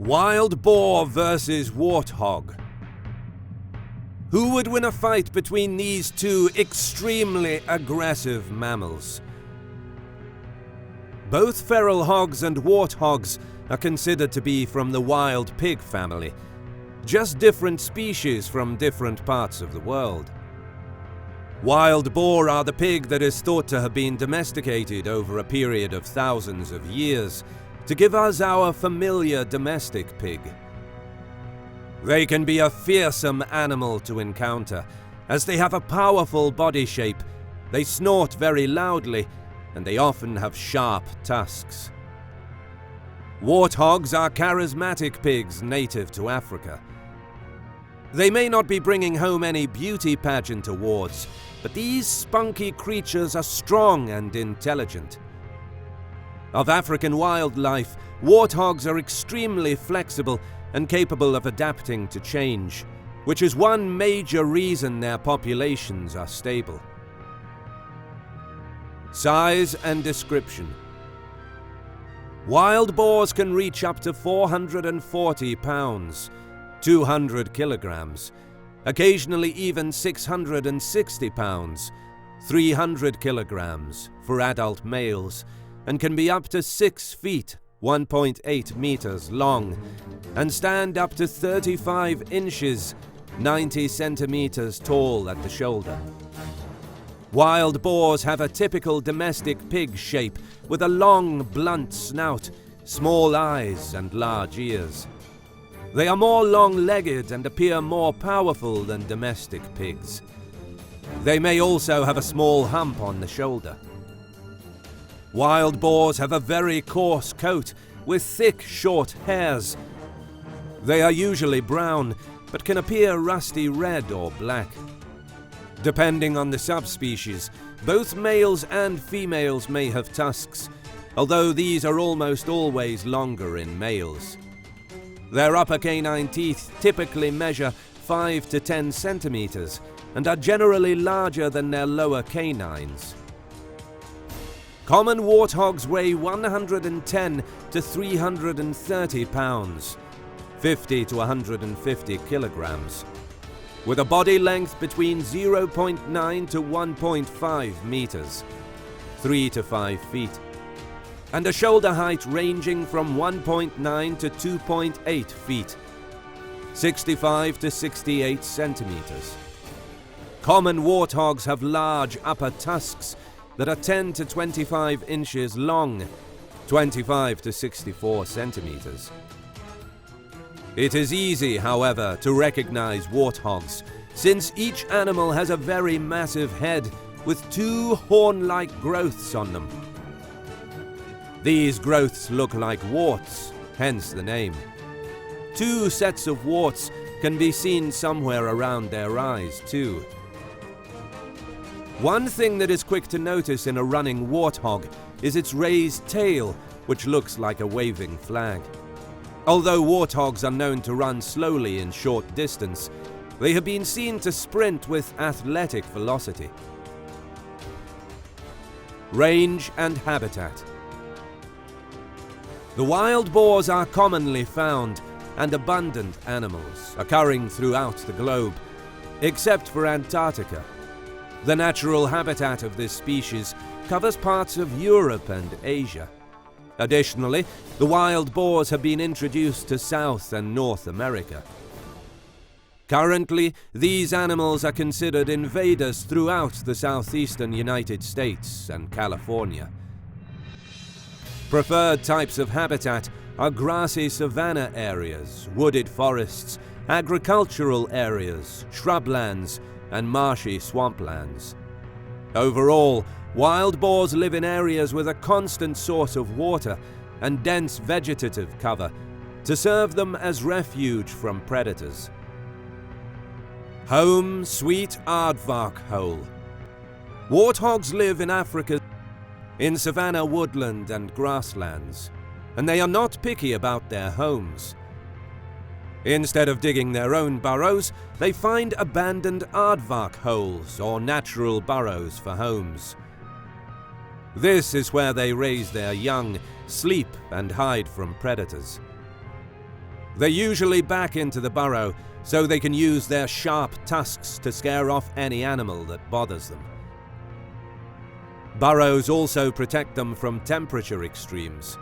Wild boar versus warthog. Who would win a fight between these two extremely aggressive mammals? Both feral hogs and warthogs are considered to be from the wild pig family, just different species from different parts of the world. Wild boar are the pig that is thought to have been domesticated over a period of thousands of years to give us our familiar domestic pig. They can be a fearsome animal to encounter, as they have a powerful body shape, they snort very loudly, and they often have sharp tusks. Warthogs are charismatic pigs native to Africa. They may not be bringing home any beauty pageant awards, but these spunky creatures are strong and intelligent. Of African wildlife, warthogs are extremely flexible and capable of adapting to change, which is one major reason their populations are stable. Size and description. Wild boars can reach up to 440 pounds, 200 kilograms, occasionally even 660 pounds, 300 kilograms for adult males, and can be up to 6 feet, 1.8 meters long, and stand up to 35 inches, 90 centimeters tall at the shoulder. Wild boars have a typical domestic pig shape with a long, blunt snout, small eyes, and large ears. They are more long-legged and appear more powerful than domestic pigs. They may also have a small hump on the shoulder. Wild boars have a very coarse coat with thick, short hairs. They are usually brown, but can appear rusty red or black. Depending on the subspecies, both males and females may have tusks, although these are almost always longer in males. Their upper canine teeth typically measure 5 to 10 centimeters and are generally larger than their lower canines. Common warthogs weigh 110 to 330 pounds, 50 to 150 kilograms, with a body length between 0.9 to 1.5 meters, 3 to 5 feet, and a shoulder height ranging from 1.9 to 2.8 feet, 65 to 68 centimeters. Common warthogs have large upper tusks that are 10 to 25 inches long, 25 to 64 centimeters. It is easy, however, to recognize warthogs, since each animal has a very massive head with 2 horn-like growths on them. These growths look like warts, hence the name. 2 sets of warts can be seen somewhere around their eyes, too. One thing that is quick to notice in a running warthog is its raised tail, which looks like a waving flag. Although warthogs are known to run slowly in short distance, they have been seen to sprint with athletic velocity. Range and habitat. The wild boars are commonly found and abundant animals, occurring throughout the globe, except for Antarctica. The natural habitat of this species covers parts of Europe and Asia. Additionally, the wild boars have been introduced to South and North America. Currently, these animals are considered invaders throughout the southeastern United States and California. Preferred types of habitat are grassy savanna areas, wooded forests, agricultural areas, shrublands, and marshy swamplands. Overall, wild boars live in areas with a constant source of water and dense vegetative cover to serve them as refuge from predators. Home sweet aardvark hole. Warthogs live in Africa, in savanna woodland and grasslands, and they are not picky about their homes. Instead of digging their own burrows, they find abandoned aardvark holes or natural burrows for homes. This is where they raise their young, sleep, and hide from predators. They usually back into the burrow so they can use their sharp tusks to scare off any animal that bothers them. Burrows also protect them from temperature extremes.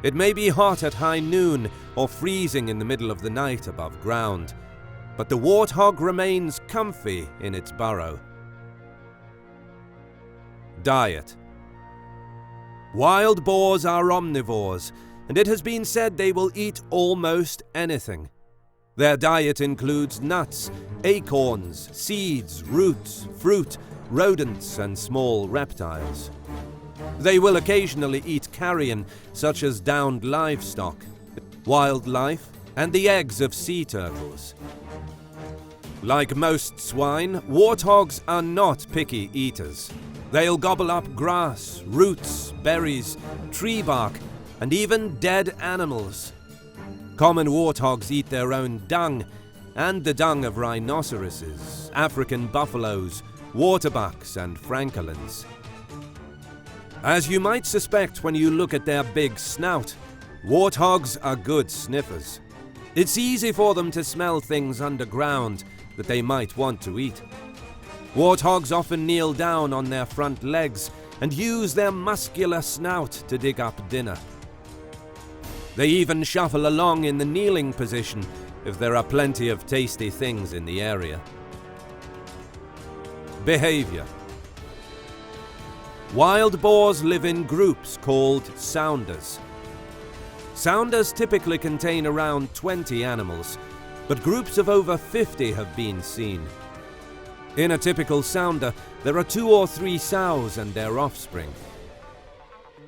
It may be hot at high noon or freezing in the middle of the night above ground, but the warthog remains comfy in its burrow. Diet. Wild boars are omnivores, and it has been said they will eat almost anything. Their diet includes nuts, acorns, seeds, roots, fruit, rodents, and small reptiles. They will occasionally eat carrion, such as downed livestock, wildlife, and the eggs of sea turtles. Like most swine, warthogs are not picky eaters. They'll gobble up grass, roots, berries, tree bark, and even dead animals. Common warthogs eat their own dung, and the dung of rhinoceroses, African buffaloes, waterbucks, and francolins. As you might suspect when you look at their big snout, warthogs are good sniffers. It's easy for them to smell things underground that they might want to eat. Warthogs often kneel down on their front legs and use their muscular snout to dig up dinner. They even shuffle along in the kneeling position if there are plenty of tasty things in the area. Behavior. Wild boars live in groups called sounders. Sounders typically contain around 20 animals, but groups of over 50 have been seen. In a typical sounder, there are 2 or 3 sows and their offspring.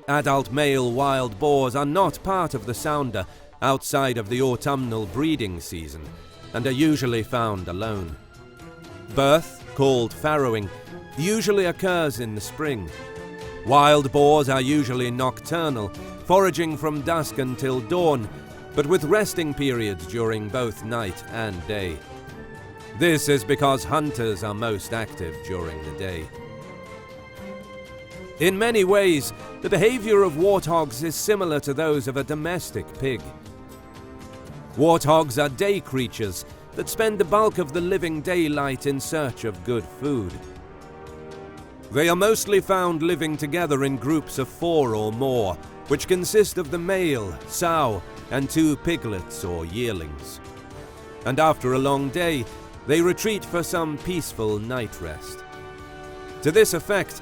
Adult male wild boars are not part of the sounder outside of the autumnal breeding season and are usually found alone. Birth, called farrowing, usually occurs in the spring. Wild boars are usually nocturnal, foraging from dusk until dawn, but with resting periods during both night and day. This is because hunters are most active during the day. In many ways, the behavior of warthogs is similar to those of a domestic pig. Warthogs are day creatures that spend the bulk of the living daylight in search of good food. They are mostly found living together in groups of 4 or more, which consist of the male, sow, and 2 piglets or yearlings. And after a long day, they retreat for some peaceful night rest. To this effect,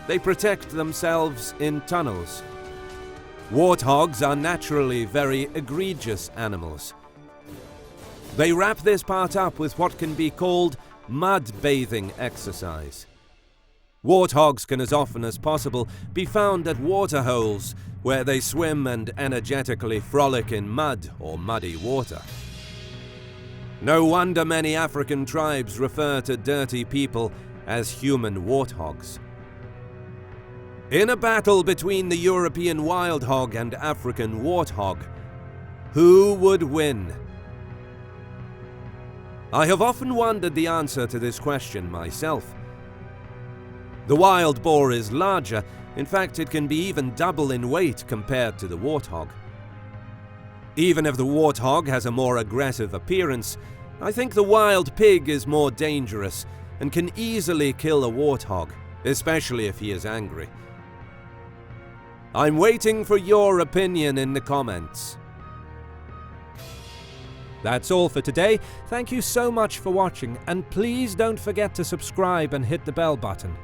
they protect themselves in tunnels. Warthogs are naturally very egregious animals. They wrap this part up with what can be called mud bathing exercise. Warthogs can as often as possible be found at waterholes where they swim and energetically frolic in mud or muddy water. No wonder many African tribes refer to dirty people as human warthogs. In a battle between the European wild hog and African warthog, who would win? I have often wondered the answer to this question myself. The wild boar is larger. In fact, it can be even double in weight compared to the warthog. Even if the warthog has a more aggressive appearance, I think the wild pig is more dangerous and can easily kill a warthog, especially if he is angry. I'm waiting for your opinion in the comments. That's all for today. Thank you so much for watching, and please don't forget to subscribe and hit the bell button.